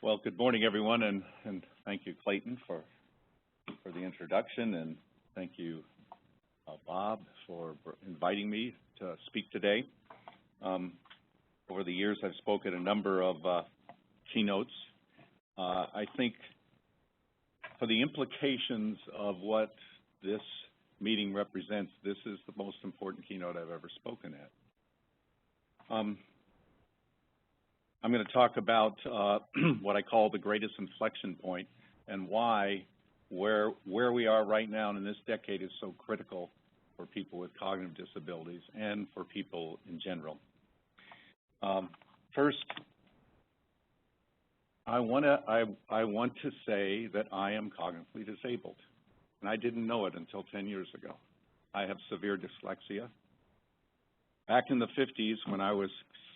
Well, good morning, everyone, and thank you, Clayton, for the introduction, and thank you, Bob, for inviting me to speak today. Over the years, I've spoken a number of keynotes. I think for the implications of what this meeting represents, this is the most important keynote I've ever spoken at. I'm going to talk about what I call the greatest inflection point and why where we are right now in this decade is so critical for people with cognitive disabilities and for people in general. First, I want to say that I am cognitively disabled, and I didn't know it until 10 years ago. I have severe dyslexia. Back in the 50s, when I was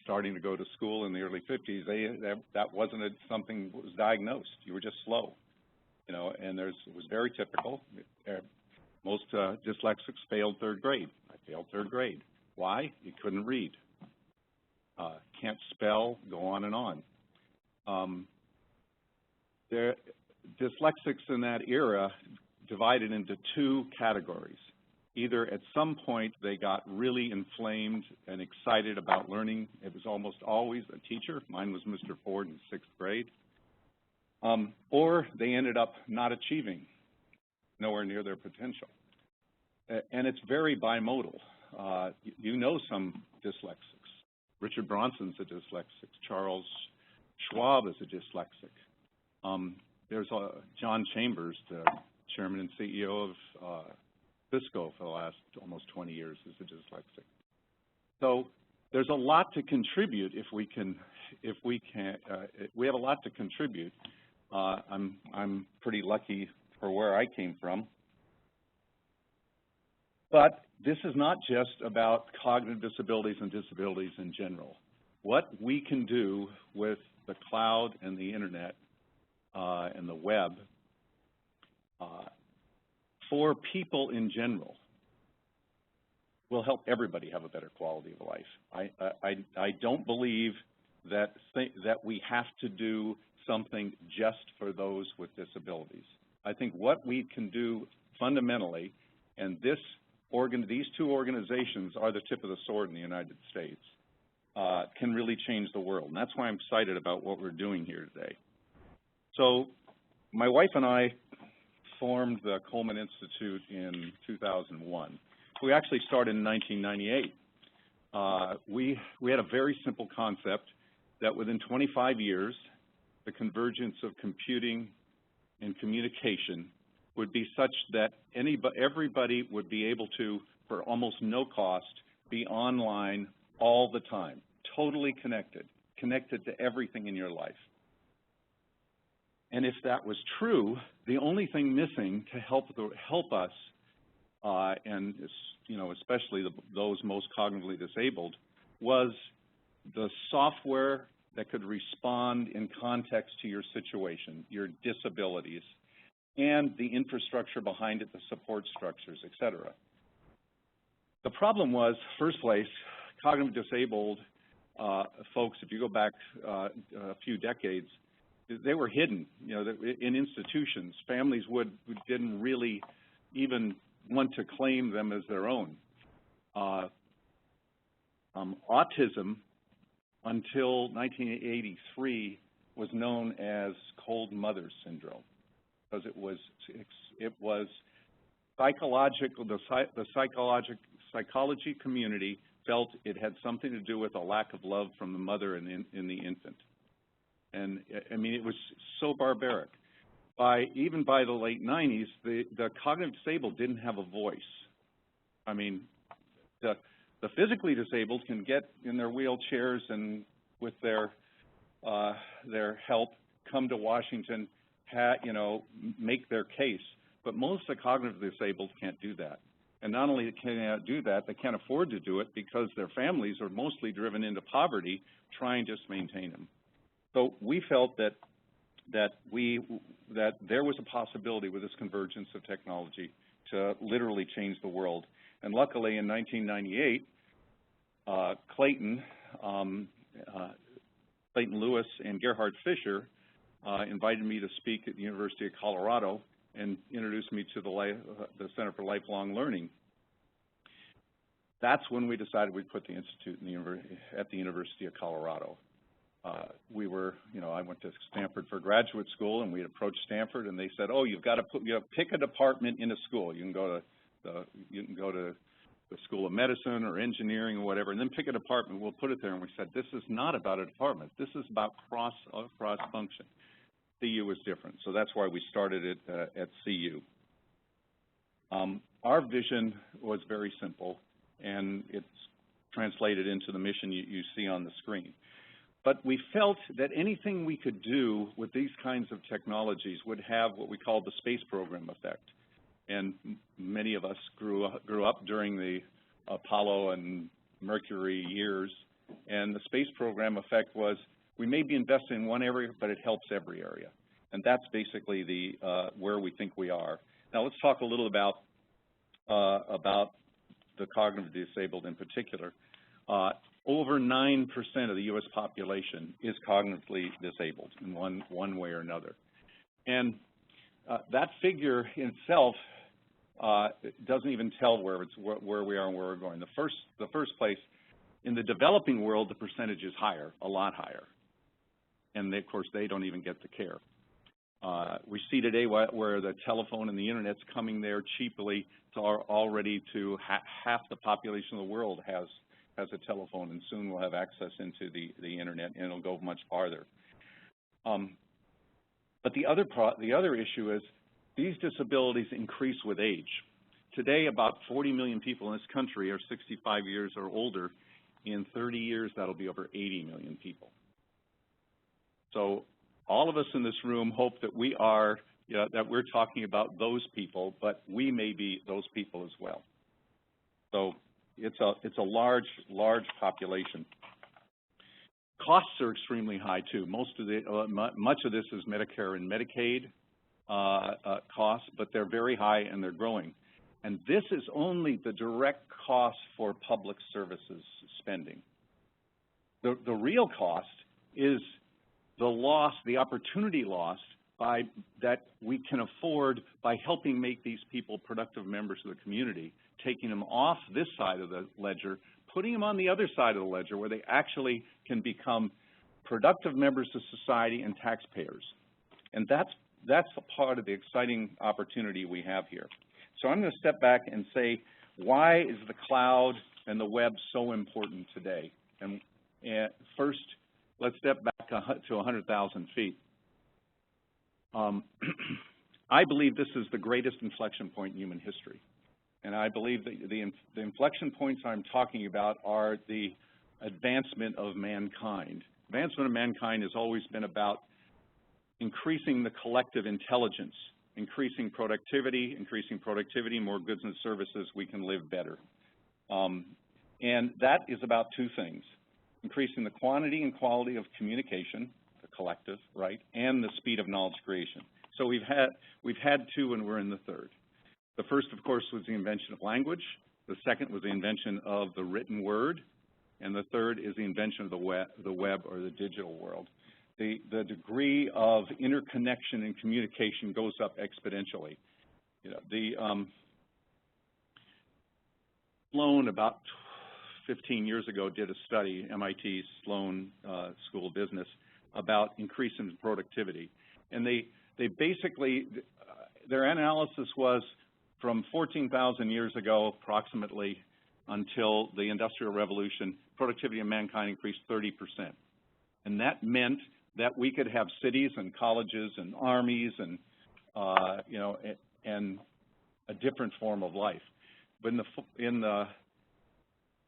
starting to go to school in the early 50s, that wasn't something that was diagnosed. You were just slow, you know, and it was very typical. Most dyslexics failed third grade. I failed third grade. Why? You couldn't read, can't spell, go on and on. Dyslexics in that era divided into two categories. Either at some point they got really inflamed and excited about learning. It was almost always a teacher. Mine was Mr. Ford in 6th grade. Or they ended up not achieving, nowhere near their potential. And it's very bimodal. You know some dyslexics. Richard Bronson's a dyslexic. Charles Schwab is a dyslexic. There's John Chambers, the chairman and CEO of Cisco for the last almost 20 years, is a dyslexic. So there's a lot to contribute we have a lot to contribute. I'm pretty lucky for where I came from. But this is not just about cognitive disabilities and disabilities in general. What we can do with the cloud and the internet and the web for people in general will help everybody have a better quality of life. I don't believe that we have to do something just for those with disabilities. I think what we can do fundamentally, and these two organizations are the tip of the sword in the United States, can really change the world. And that's why I'm excited about what we're doing here today. So my wife and I formed the Coleman Institute in 2001. We actually started in 1998. We had a very simple concept that within 25 years, the convergence of computing and communication would be such that everybody would be able to, for almost no cost, be online all the time, totally connected to everything in your life. And if that was true, the only thing missing to help us, and especially those most cognitively disabled, was the software that could respond in context to your situation, your disabilities, and the infrastructure behind it, the support structures, et cetera. The problem was, first place, cognitively disabled folks, if you go back a few decades, they were hidden, in institutions. Families didn't really even want to claim them as their own. Autism, until 1983, was known as cold mother syndrome because it was psychological. The psychology community felt it had something to do with a lack of love from the mother in the infant. And I mean, it was so barbaric. Even by the late 90s, the cognitive disabled didn't have a voice. I mean, the physically disabled can get in their wheelchairs and with their help come to Washington, make their case. But most of the cognitively disabled can't do that. And not only can they do that, they can't afford to do it because their families are mostly driven into poverty trying to just maintain them. So we felt that there was a possibility with this convergence of technology to literally change the world. And luckily, in 1998, Clayton Lewis and Gerhard Fischer invited me to speak at the University of Colorado and introduced me to the Center for Lifelong Learning. That's when we decided we'd put the institute at the University of Colorado. I went to Stanford for graduate school, and we approached Stanford, and they said, "Oh, you have to pick a department in a school. You can go to the School of Medicine or engineering or whatever, and then pick a department. We'll put it there." And we said, "This is not about a department. This is about cross function." CU was different, so that's why we started it at CU. Our vision was very simple, and it's translated into the mission you see on the screen. But we felt that anything we could do with these kinds of technologies would have what we call the space program effect. And many of us grew up during the Apollo and Mercury years, and the space program effect was we may be invested in one area, but it helps every area. And that's basically where we think we are. Now let's talk a little about the cognitively disabled in particular. Over 9% of the U.S. population is cognitively disabled in one way or another. And that figure in itself doesn't even tell where we are and where we're going. The first place, in the developing world, the percentage is higher, a lot higher. And of course, they don't even get the care. We see today where the telephone and the internet's coming there cheaply already to half the population of the world has a telephone, and soon we'll have access into the internet, and it'll go much farther. But the other issue is these disabilities increase with age. Today, about 40 million people in this country are 65 years or older. In 30 years, that'll be over 80 million people. So all of us in this room hope that that we're talking about those people, but we may be those people as well. So it's a large population. Costs are extremely high too. Much of this is Medicare and Medicaid costs, but they're very high and they're growing. And this is only the direct cost for public services spending. The real cost is the opportunity lost that we can afford by helping make these people productive members of the community, taking them off this side of the ledger, putting them on the other side of the ledger where they actually can become productive members of society and taxpayers. And that's a part of the exciting opportunity we have here. So I'm going to step back and say, why is the cloud and the web so important today? And first, let's step back to 100,000 feet. I believe this is the greatest inflection point in human history. And I believe that the inflection points I'm talking about are the advancement of mankind. Advancement of mankind has always been about increasing the collective intelligence, increasing productivity, more goods and services, we can live better. And that is about two things: increasing the quantity and quality of communication, the collective, right, and the speed of knowledge creation. So we've had two, and we're in the third. The first, of course, was the invention of language. The second was the invention of the written word. And the third is the invention of the web or the digital world. The degree of interconnection and communication goes up exponentially. Sloan, about 15 years ago, did a study, MIT Sloan School of Business, about increasing productivity. And they basically, their analysis was from 14,000 years ago, approximately, until the Industrial Revolution, productivity of mankind increased 30%. And that meant that we could have cities and colleges and armies and, and a different form of life. But in the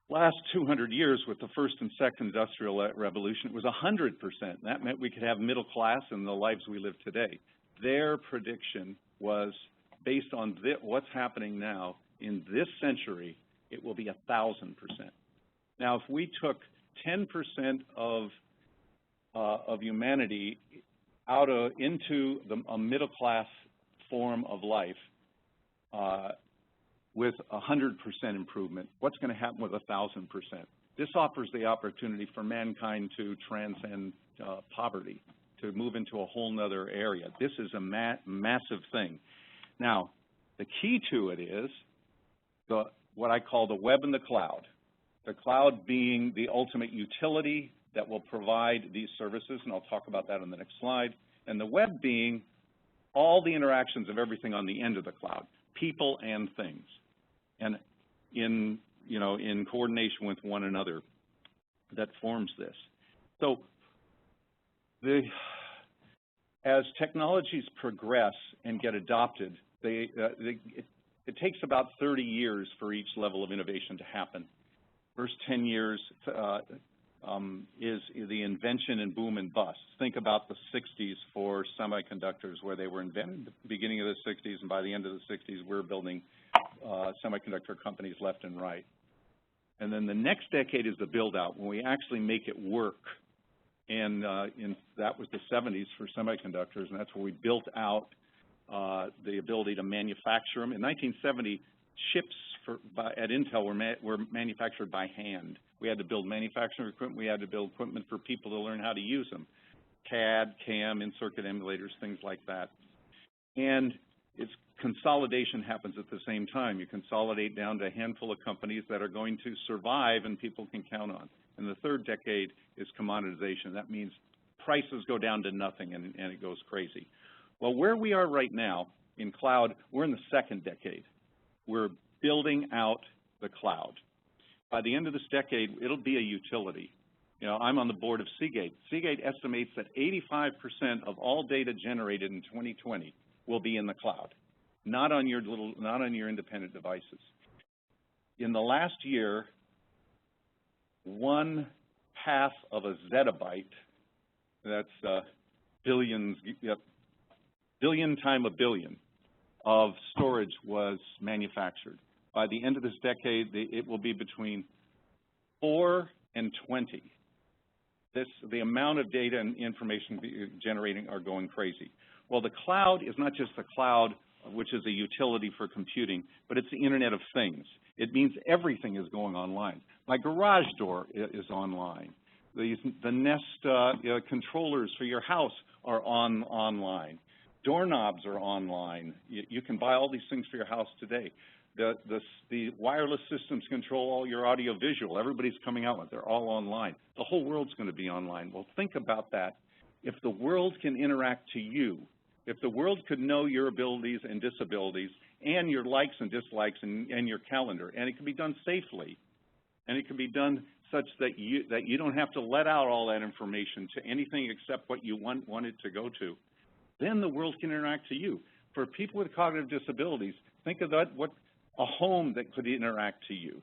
last 200 years, with the first and second Industrial Revolution, it was 100%. That meant we could have middle class and the lives we live today. Their prediction was based on what's happening now. In this century, it will be 1,000%. Now, if we took 10% of humanity into a middle class form of life with 100% improvement, what's going to happen with 1,000%? This offers the opportunity for mankind to transcend poverty, to move into a whole nother area. This is a massive thing. Now, the key to it is what I call the web and the cloud. The cloud being the ultimate utility that will provide these services, and I'll talk about that on the next slide, and the web being all the interactions of everything on the end of the cloud, people and things, and in coordination with one another that forms this. So as technologies progress and get adopted, it takes about 30 years for each level of innovation to happen. First 10 years is the invention and boom and bust. Think about the 60s for semiconductors, where they were invented at the beginning of the 60s, and by the end of the 60s, we're building semiconductor companies left and right. And then the next decade is the build-out, when we actually make it work. And that was the 70s for semiconductors, and that's where we built out the ability to manufacture them. In 1970, chips at Intel were manufactured by hand. We had to build manufacturing equipment. We had to build equipment for people to learn how to use them. CAD, CAM, in-circuit emulators, things like that. And consolidation happens at the same time. You consolidate down to a handful of companies that are going to survive and people can count on. And the third decade is commoditization. That means prices go down to nothing and it goes crazy. Well, where we are right now in cloud, we're in the second decade. We're building out the cloud. By the end of this decade, it'll be a utility. I'm on the board of Seagate. Seagate estimates that 85% of all data generated in 2020 will be in the cloud, not on your independent devices. In the last year, 1/2 of a zettabyte, that's billions, billion times a billion, of storage was manufactured. By the end of this decade, it will be between 4 and 20. The amount of data and information generating are going crazy. Well, the cloud is not just the cloud, which is a utility for computing, but it's the Internet of Things. It means everything is going online. My garage door is online. The Nest controllers for your house are online. Doorknobs are online. You can buy all these things for your house today. The wireless systems control all your audio-visual. Everybody's coming out with it. They're all online. The whole world's going to be online. Well, think about that. If the world can interact to you, if the world could know your abilities and disabilities and your likes and dislikes and your calendar, and it can be done safely, and it can be done such that you don't have to let out all that information to anything except what you want it to go to, then the world can interact to you. For people with cognitive disabilities, think of that, what a home that could interact to you.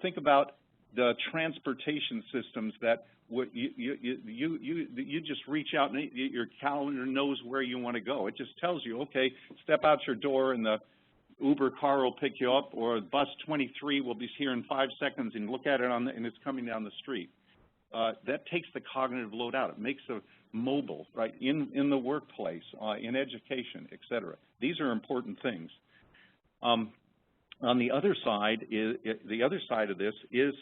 Think about the transportation systems that you just reach out and your calendar knows where you want to go. It just tells you, okay, step out your door and the Uber car will pick you up, or bus 23 will be here in 5 seconds, and look at it and it's coming down the street. That takes the cognitive load out. It makes it mobile, right, in the workplace, in education, et cetera. These are important things. On the other side, the other side of this is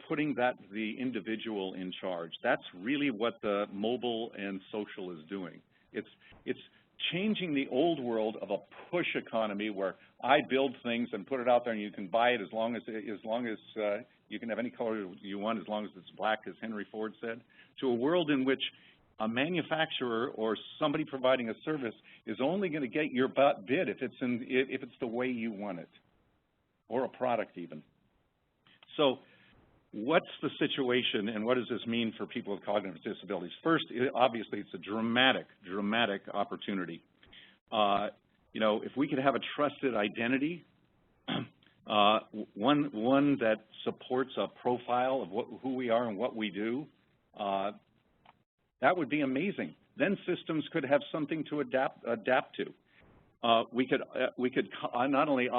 putting the individual in charge. That's really what the mobile and social is doing. It's changing the old world of a push economy where I build things and put it out there and you can buy it as long as you can have any color you want as long as it's black, as Henry Ford said, to a world in which a manufacturer or somebody providing a service is only going to get your bid if it's the way you want it, or a product even. So what's the situation and what does this mean for people with cognitive disabilities? First, obviously, it's a dramatic opportunity. If we could have a trusted identity, one that supports a profile of who we are and what we do, that would be amazing. Then systems could have something to adapt to. We could not only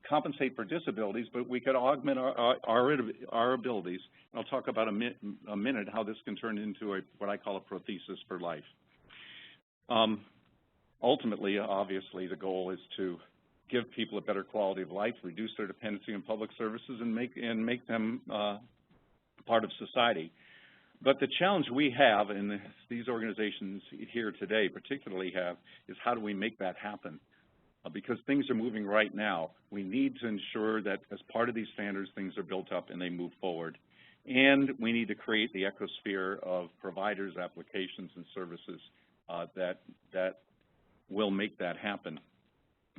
compensate for disabilities, but we could augment our abilities. And I'll talk about a minute how this can turn into what I call a prothesis for life. Ultimately, obviously, the goal is to give people a better quality of life, reduce their dependency on public services, and make them part of society. But the challenge we have, and these organizations here today particularly have, is how do we make that happen? Because things are moving right now. We need to ensure that as part of these standards, things are built up and they move forward. And we need to create the ecosphere of providers, applications, and services that will make that happen.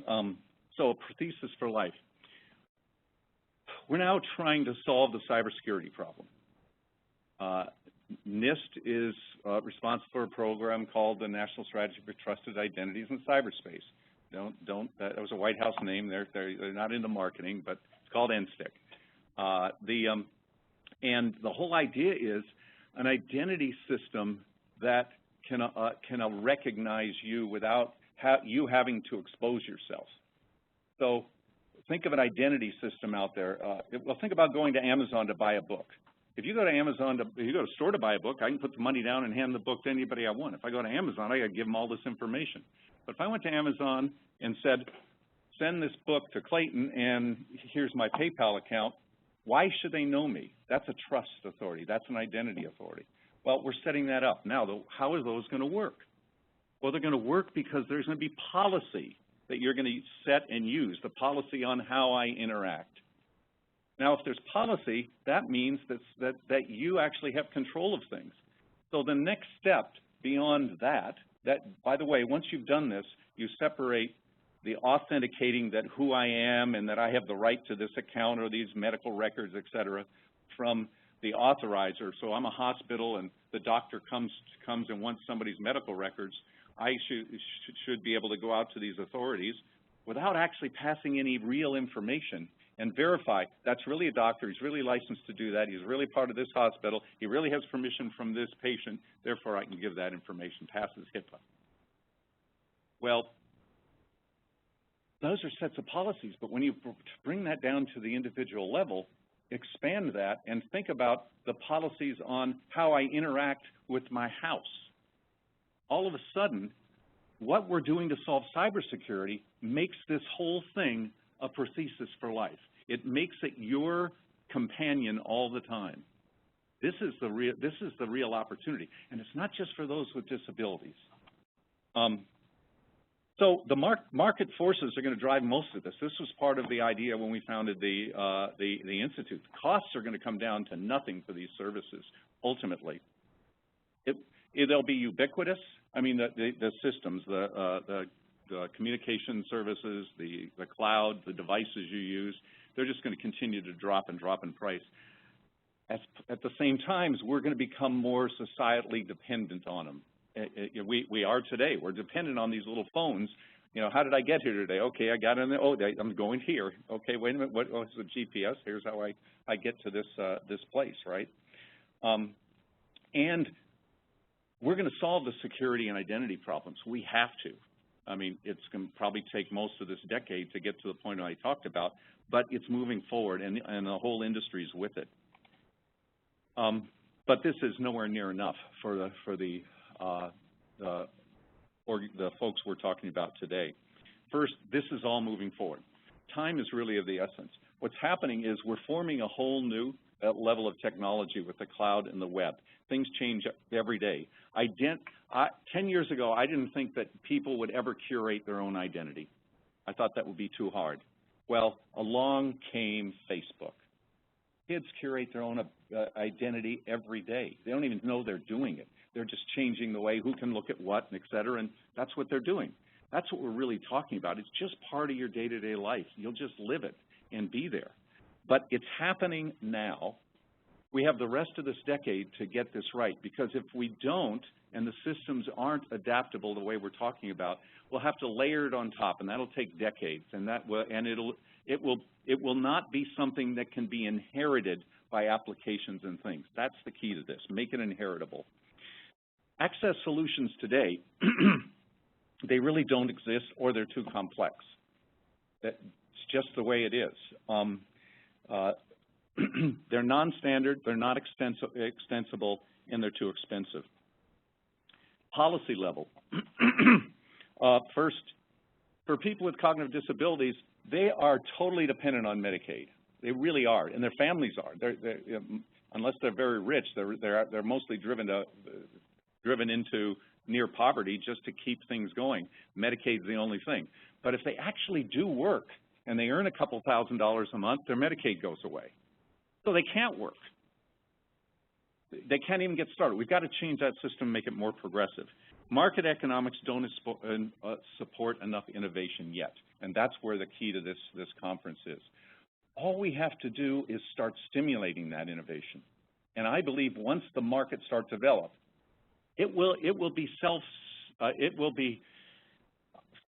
So a prosthesis for life. We're now trying to solve the cybersecurity problem. NIST is responsible for a program called the National Strategy for Trusted Identities in Cyberspace. That was a White House name. They're not into marketing, but it's called NSTIC. And the whole idea is an identity system that can recognize you without you having to expose yourself. So think of an identity system out there. Well, think about going to Amazon to buy a book. If you go to Amazon, if you go to a store to buy a book, I can put the money down and hand the book to anybody I want. If I go to Amazon, I got to give them all this information. But if I went to Amazon and said, send this book to Clayton and here's my PayPal account, why should they know me? That's a trust authority. That's an identity authority. Well, we're setting that up. Now, how are those going to work? Well, they're going to work because there's going to be policy that you're going to set and use, the policy on how I interact. Now, if there's policy, that means that you actually have control of things. So the next step beyond that, by the way, once you've done this, you separate the authenticating that who I am and that I have the right to this account or these medical records, et cetera, from the authorizer. So I'm a hospital and the doctor comes and wants somebody's medical records. I should be able to go out to these authorities without actually passing any real information and verify that's really a doctor, he's really licensed to do that, he's really part of this hospital, he really has permission from this patient, therefore I can give that information, passes HIPAA. Well, those are sets of policies, but when you bring that down to the individual level, expand that and think about the policies on how I interact with my house. All of a sudden, what we're doing to solve cybersecurity makes this whole thing a prosthesis for life. It makes it your companion all the time. This is the real opportunity, and it's not just for those with disabilities. So the market forces are going to drive most of this. This was part of the idea when we founded the Institute. The costs are going to come down to nothing for these services, ultimately. They'll be ubiquitous. I mean, the systems, the communication services, the cloud, the devices you use, they're just going to continue to drop in price. At the same time, we're going to become more societally dependent on them. We are today. We're dependent on these little phones. You know, how did I get here today? Okay, I got in there. Oh, I'm going here. Okay, wait a minute. What's the GPS? Here's how I get to this place, right? And we're going to solve the security and identity problems. We have to. I mean, it's going to probably take most of this decade to get to the point I talked about, but it's moving forward, and the whole industry is with it. But this is nowhere near enough for the folks we're talking about today. First, this is all moving forward. Time is really of the essence. What's happening is we're forming a whole new level of technology with the cloud and the web. Things change every day. 10 years ago, I didn't think that people would ever curate their own identity. I thought that would be too hard. Well, along came Facebook. Kids curate their own identity every day. They don't even know they're doing it. They're just changing the way who can look at what, et cetera, and that's what they're doing. That's what we're really talking about. It's just part of your day-to-day life. You'll just live it and be there. But it's happening now. We have the rest of this decade to get this right, because if we don't and the systems aren't adaptable the way we're talking about, we'll have to layer it on top, and that'll take decades, and it will not be something that can be inherited by applications and things. That's the key to this, make it inheritable. Access solutions today, they really don't exist, or they're too complex. It's just the way it is. They're non-standard, they're not extensible, and they're too expensive. Policy level. First, for people with cognitive disabilities, they are totally dependent on Medicaid. They really are, and their families are. unless they're very rich, they're mostly driven into near poverty just to keep things going. Medicaid's the only thing. But if they actually do work and they earn a couple $1,000s a month, their Medicaid goes away. So they can't work. They can't even get started. We've got to change that system and make it more progressive. Market economics don't support enough innovation yet, and that's where the key to this conference is. All we have to do is start stimulating that innovation. And I believe once the market starts to develop, it will be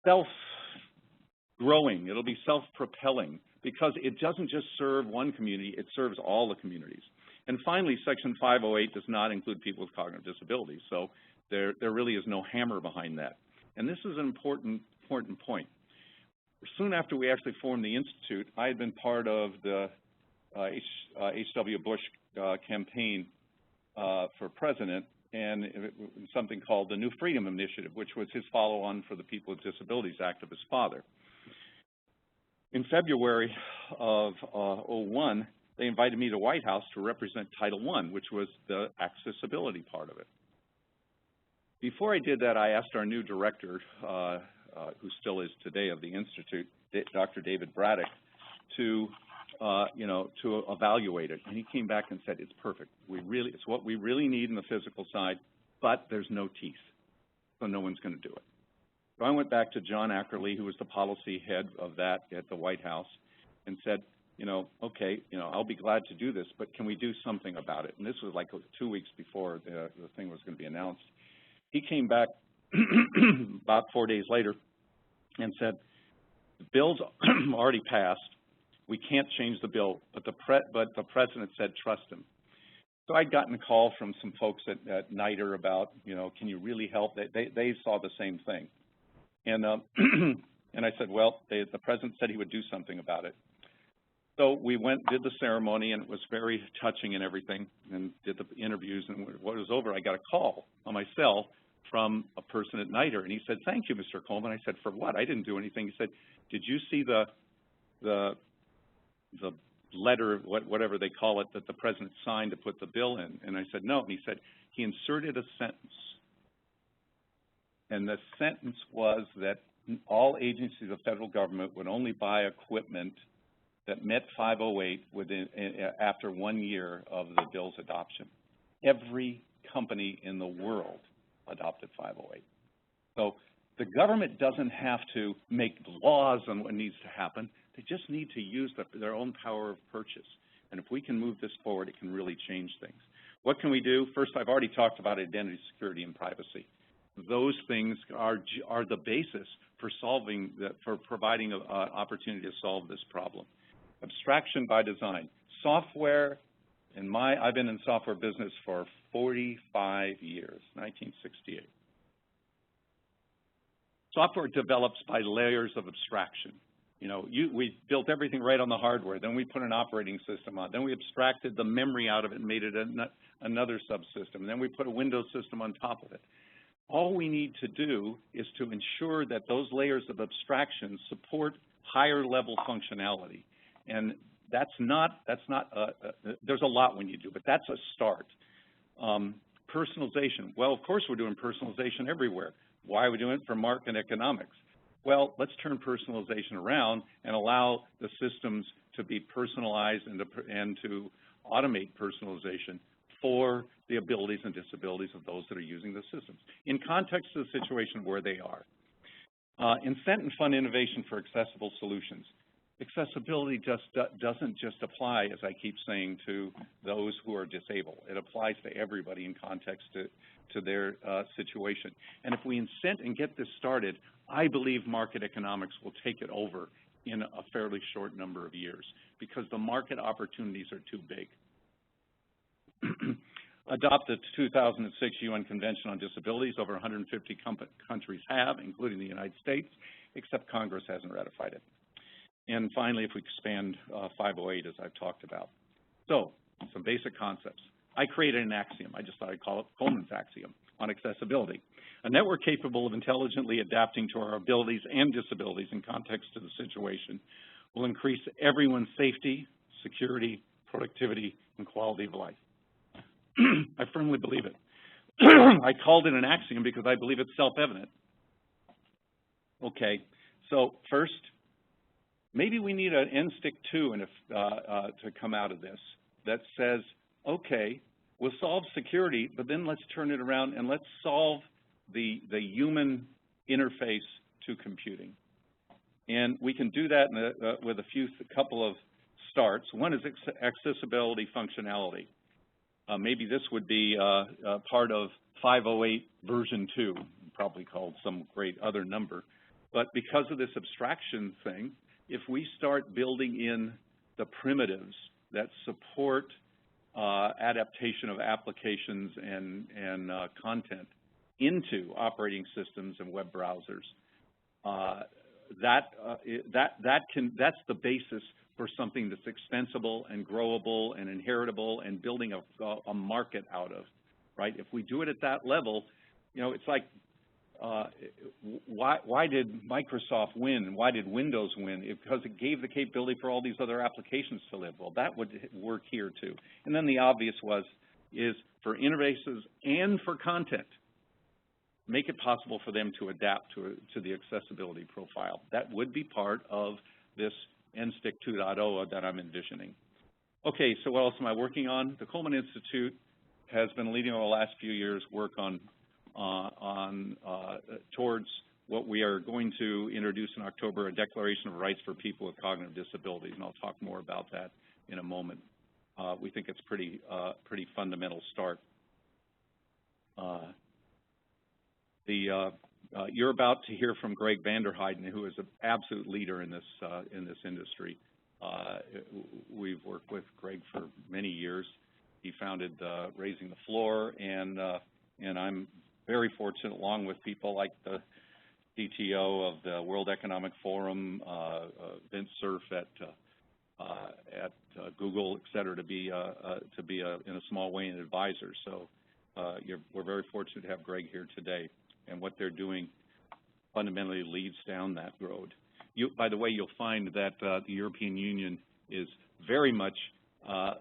self-growing. It'll be self-propelling because it doesn't just serve one community, it serves all the communities. And finally, Section 508 does not include people with cognitive disabilities, so there really is no hammer behind that. And this is an important point. Soon after we actually formed the Institute, I had been part of the H.W. Bush campaign for president, and something called the New Freedom Initiative, which was his follow-on for the People with Disabilities Act of his father. In February of '01, they invited me to the White House to represent Title I, which was the accessibility part of it. Before I did that, I asked our new director, who still is today of the Institute, Dr. David Braddock, to evaluate it. And he came back and said, it's perfect. It's what we really need in the physical side, but there's no teeth, so no one's going to do it. So I went back to John Ackerley, who was the policy head of that at the White House, and said, okay, I'll be glad to do this, but can we do something about it? And this was like 2 weeks before the thing was going to be announced. He came back about 4 days later and said, the bill's already passed. We can't change the bill, but the president said trust him. So I'd gotten a call from some folks at NIDR about, can you really help? They saw the same thing. And and I said, well, the president said he would do something about it. So we went, did the ceremony, and it was very touching and everything, and did the interviews. And when it was over, I got a call on my cell from a person at NIDR, and he said, thank you, Mr. Coleman. I said, for what? I didn't do anything. He said, did you see the letter, whatever they call it, that the president signed to put the bill in? And I said, no. And he said, he inserted a sentence. And the sentence was that all agencies of federal government would only buy equipment that met 508 after 1 year of the bill's adoption. Every company in the world adopted 508. So the government doesn't have to make laws on what needs to happen. They just need to use their own power of purchase. And if we can move this forward, it can really change things. What can we do? First, I've already talked about identity, security, and privacy. Those things are the basis for providing an opportunity to solve this problem. Abstraction by design. Software, I've been in software business for 45 years, 1968. Software develops by layers of abstraction. We built everything right on the hardware, then we put an operating system on, then we abstracted the memory out of it and made it another subsystem, and then we put a Windows system on top of it. All we need to do is to ensure that those layers of abstraction support higher level functionality. And there's a lot we need to do, but that's a start. Personalization. Well, of course we're doing personalization everywhere. Why are we doing it? For market economics. Well, let's turn personalization around and allow the systems to be personalized and to automate personalization for the abilities and disabilities of those that are using the systems in context of the situation where they are. Incent and fund innovation for accessible solutions. Accessibility doesn't just apply, as I keep saying, to those who are disabled. It applies to everybody in context to their situation. And if we incent and get this started, I believe market economics will take it over in a fairly short number of years because the market opportunities are too big. Adopt the 2006 UN Convention on Disabilities. Over 150 countries have, including the United States, except Congress hasn't ratified it. And finally, if we expand 508, as I've talked about. So, some basic concepts. I created an axiom. I just thought I'd call it Coleman's axiom on accessibility. A network capable of intelligently adapting to our abilities and disabilities in context to the situation will increase everyone's safety, security, productivity, and quality of life. I firmly believe it. I called it an axiom because I believe it's self-evident. Okay, so first, maybe we need an NSTIC 2 to come out of this that says, okay, we'll solve security, but then let's turn it around and let's solve the human interface to computing. And we can do that with a couple of starts. One is accessibility functionality. Maybe this would be part of 508 version 2, probably called some great other number. But because of this abstraction thing, if we start building in the primitives that support adaptation of applications and content into operating systems and web browsers, that's the basis for something that's extensible and growable and inheritable and building a market out of, right? If we do it at that level, you know, it's like, why did Microsoft win and why did Windows win? Because it gave the capability for all these other applications to live. Well, that would work here too. And then the obvious is for interfaces and for content, make it possible for them to adapt to the accessibility profile. That would be part of this NSTIC 2.0 that I'm envisioning. Okay, so what else am I working on? The Coleman Institute has been leading over the last few years work towards what we are going to introduce in October, a Declaration of Rights for People with Cognitive Disabilities, and I'll talk more about that in a moment. We think it's pretty fundamental start. You're about to hear from Greg Vanderheiden, who is an absolute leader in this industry. We've worked with Greg for many years. He founded Raising the Floor, and I'm very fortunate, along with people like the CTO of the World Economic Forum, Vince Cerf at Google, et cetera, to be in a small way an advisor. So we're very fortunate to have Greg here today. And what they're doing fundamentally leads down that road. By the way, you'll find that the European Union is very much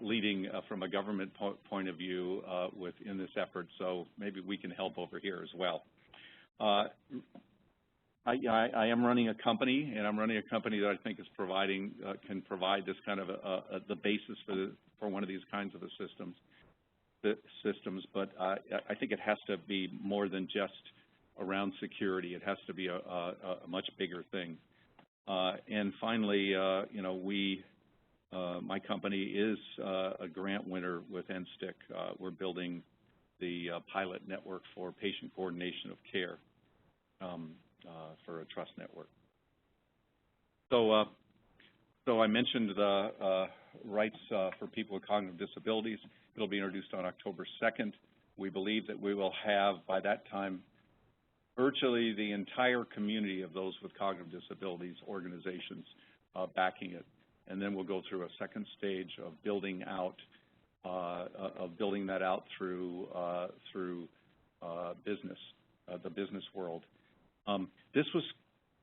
leading from a government point of view in this effort, so maybe we can help over here as well. I am running a company, and I'm running a company that I think is can provide this kind of the basis for one of these kinds of systems. But I think it has to be more than just around security. It has to be a much bigger thing. And finally, you know, my company is a grant winner with NSTIC. We're building the pilot network for patient coordination of care for a trust network. So I mentioned the rights for people with cognitive disabilities. It'll be introduced on October 2nd. We believe that we will have, by that time, virtually the entire community of those with cognitive disabilities organizations backing it. And then we'll go through a second stage of building out, that out through business, the business world. This was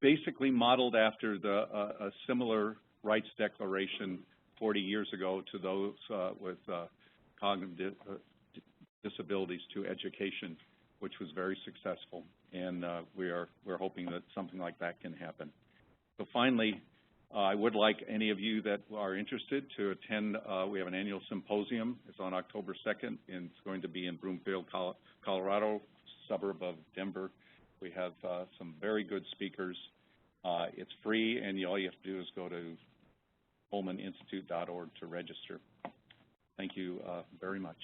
basically modeled after a similar rights declaration 40 years ago to those with cognitive disabilities to education, which was very successful, and we're hoping that something like that can happen. So finally, I would like any of you that are interested to attend. We have an annual symposium. It's on October 2nd, and it's going to be in Broomfield, Colorado, suburb of Denver. We have some very good speakers. It's free, and all you have to do is go to ColemanInstitute.org to register. Thank you very much.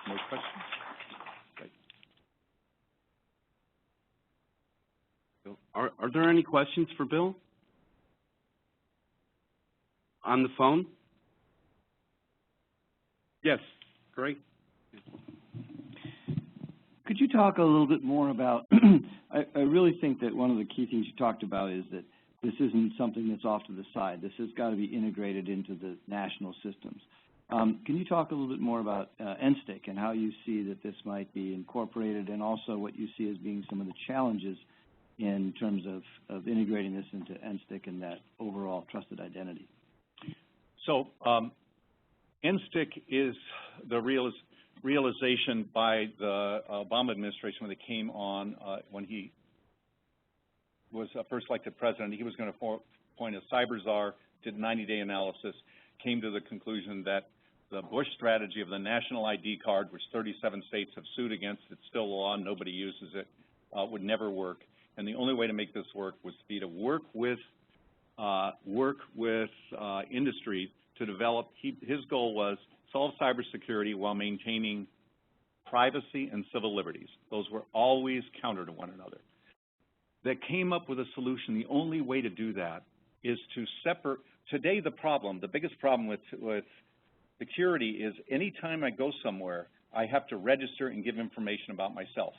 More questions? Okay. Bill, are there any questions for Bill on the phone? Yes, great. Could you talk a little bit more about, I really think that one of the key things you talked about is that this isn't something that's off to the side. This has got to be integrated into the national systems. Can you talk a little bit more about NSTIC and how you see that this might be incorporated, and also what you see as being some of the challenges in terms of integrating this into NSTIC and that overall trusted identity? So NSTIC is the realization by the Obama administration when they came on, when he was first elected president. He was going to appoint a cyber czar, did 90-day analysis, came to the conclusion that the Bush strategy of the national ID card, which 37 states have sued against, it's still a law, nobody uses it, would never work. And the only way to make this work was to work with industry to develop. His goal was solve cybersecurity while maintaining privacy and civil liberties. Those were always counter to one another. That came up with a solution. The only way to do that is to separate. Today, the biggest problem with security is anytime I go somewhere, I have to register and give information about myself.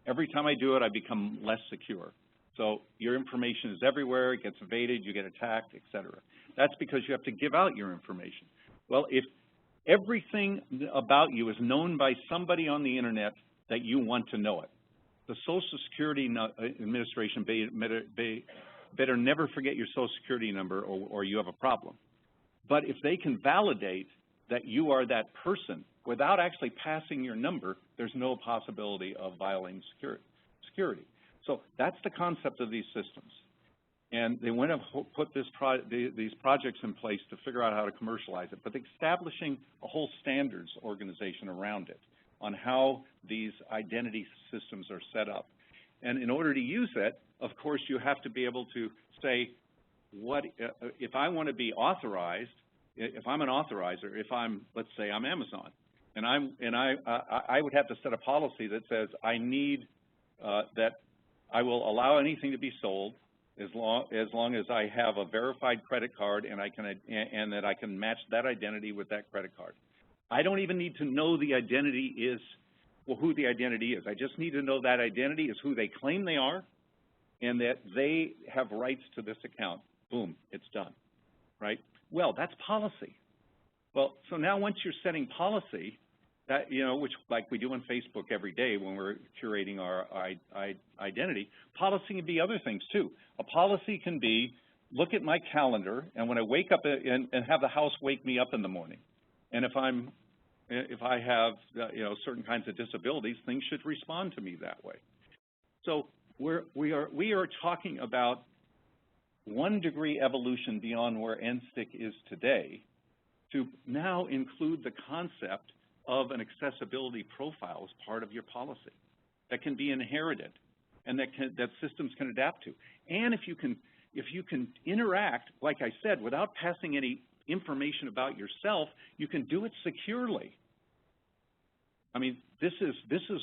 Every time I do it, I become less secure. So your information is everywhere, it gets evaded, you get attacked, et cetera. That's because you have to give out your information. Well, if everything about you is known by somebody on the internet that you want to know it, the Social Security Administration better never forget your Social Security number or you have a problem. But if they can validate that you are that person without actually passing your number, there's no possibility of violating security. So that's the concept of these systems. And they went and put these projects in place to figure out how to commercialize it, but establishing a whole standards organization around it on how these identity systems are set up. And in order to use it, of course, you have to be able to say, if I want to be authorized, if I'm an authorizer, let's say I'm Amazon, and I would have to set a policy that says I need that I will allow anything to be sold as long as I have a verified credit card and that I can match that identity with that credit card. I don't even need to know the identity is, who the identity is. I just need to know that identity is who they claim they are and that they have rights to this account. Boom, it's done, right? Well, that's policy. Well, so now once you're setting policy, that, which like we do on Facebook every day when we're curating our identity, policy can be other things too. A policy can be, look at my calendar, and when I wake up and have the house wake me up in the morning, and if I have certain kinds of disabilities, things should respond to me that way. So we are talking about 1 degree evolution beyond where NSTIC is today to now include the concept of an accessibility profile as part of your policy that can be inherited and that systems can adapt to. And if you can interact, like I said, without passing any information about yourself, you can do it securely. I mean, this is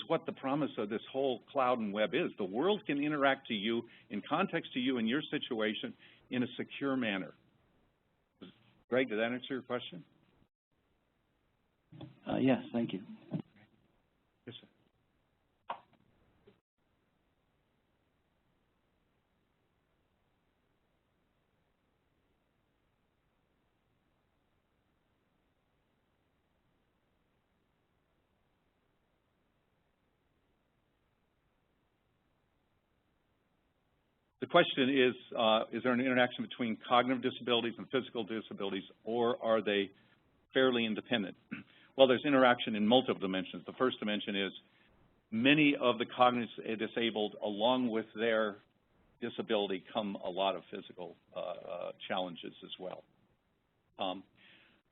what the promise of this whole cloud and web is. The world can interact to you, in context to you in your situation, in a secure manner. Greg, did that answer your question? Yes, thank you. Yes, sir. The question is there an interaction between cognitive disabilities and physical disabilities, or are they fairly independent? Well, there's interaction in multiple dimensions. The first dimension is many of the cognitively disabled, along with their disability, come a lot of physical challenges as well.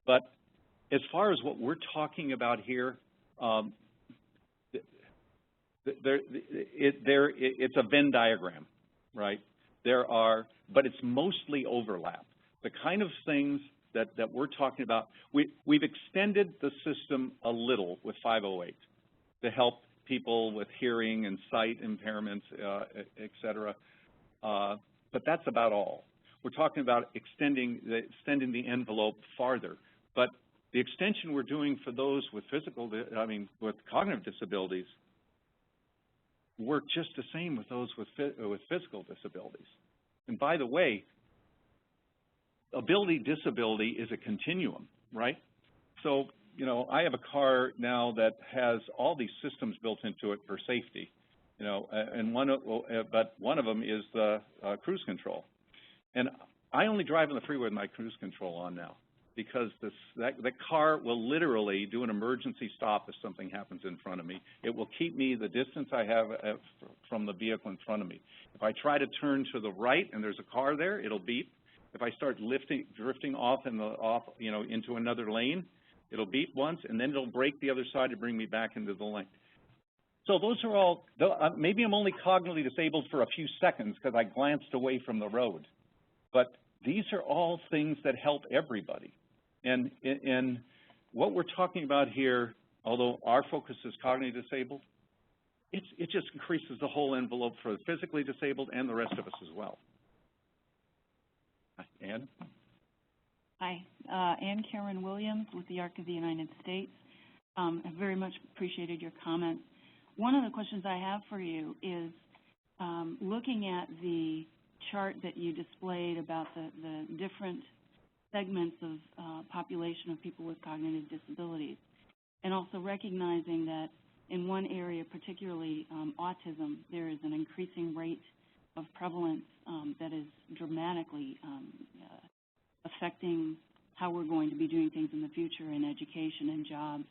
But as far as what we're talking about here, it's a Venn diagram, right? But it's mostly overlap. The kind of things that we're talking about, we've extended the system a little with 508 to help people with hearing and sight impairments, et cetera. But that's about all. We're talking about extending the envelope farther. But the extension we're doing for those with with cognitive disabilities work just the same with those with physical disabilities. And by the way, ability-disability is a continuum, right? So, I have a car now that has all these systems built into it for safety, and but one of them is the cruise control. And I only drive on the freeway with my cruise control on now. because the car will literally do an emergency stop if something happens in front of me. It will keep me the distance I have from the vehicle in front of me. If I try to turn to the right and there's a car there, it'll beep. If I start drifting off into another lane, it'll beep once, and then it'll brake the other side to bring me back into the lane. So those are all, maybe I'm only cognitively disabled for a few seconds because I glanced away from the road. But these are all things that help everybody. And what we're talking about here, although our focus is cognitively disabled, it just increases the whole envelope for the physically disabled and the rest of us as well. Ann? Hi, Ann Karen Williams with the ARC of the United States. I very much appreciated your comments. One of the questions I have for you is looking at the chart that you displayed about the different segments of population of people with cognitive disabilities, and also recognizing that in one area, particularly autism, there is an increasing rate of prevalence that is dramatically affecting how we're going to be doing things in the future in education and jobs.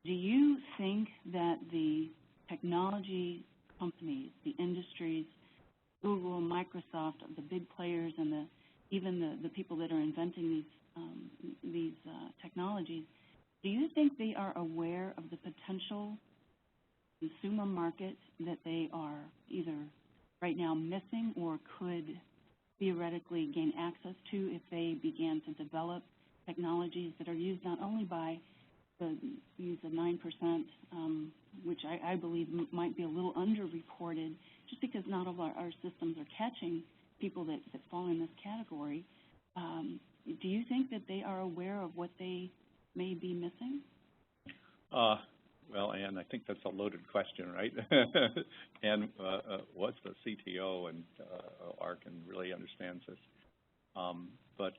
Do you think that the technology companies, the industries, Google, Microsoft, the big players, and even the people that are inventing these technologies, do you think they are aware of the potential consumer market that they are either right now missing or could theoretically gain access to if they began to develop technologies that are used not only by the 9%, which I believe might be a little underreported, just because not all our systems are catching people that fall in this category. Do you think that they are aware of what they may be missing? Well, Ann, I think that's a loaded question, right? Ann was the CTO and ARC and really understands this. But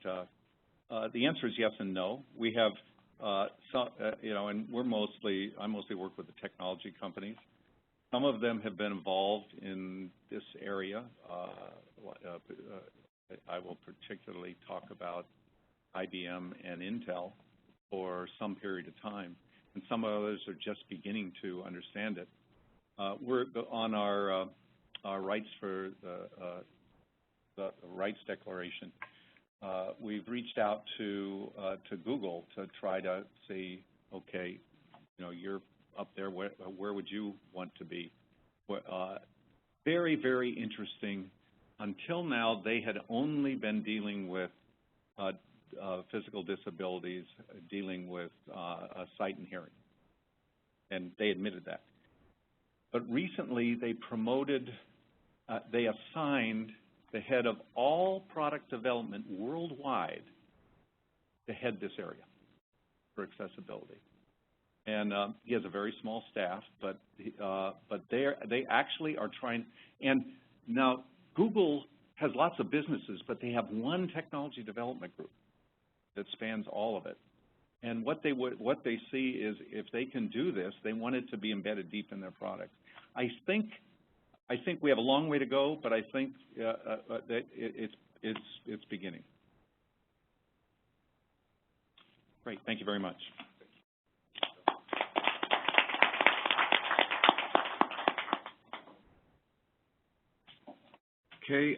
the answer is yes and no. We have and I mostly work with the technology companies. Some of them have been involved in this area. I will particularly talk about IBM and Intel for some period of time, and some others are just beginning to understand it. We're on our rights for the rights declaration. We've reached out to Google to try to say, okay, you're up there. Where would you want to be? Very, very interesting. Until now, they had only been dealing with physical disabilities, dealing with sight and hearing, and they admitted that. But recently, they promoted, they assigned the head of all product development worldwide to head this area for accessibility. And he has a very small staff, but they actually are trying. And now Google has lots of businesses, but they have one technology development group that spans all of it. And what they see is if they can do this, they want it to be embedded deep in their product. I think we have a long way to go, but I think that it's beginning. Great, thank you very much. Okay,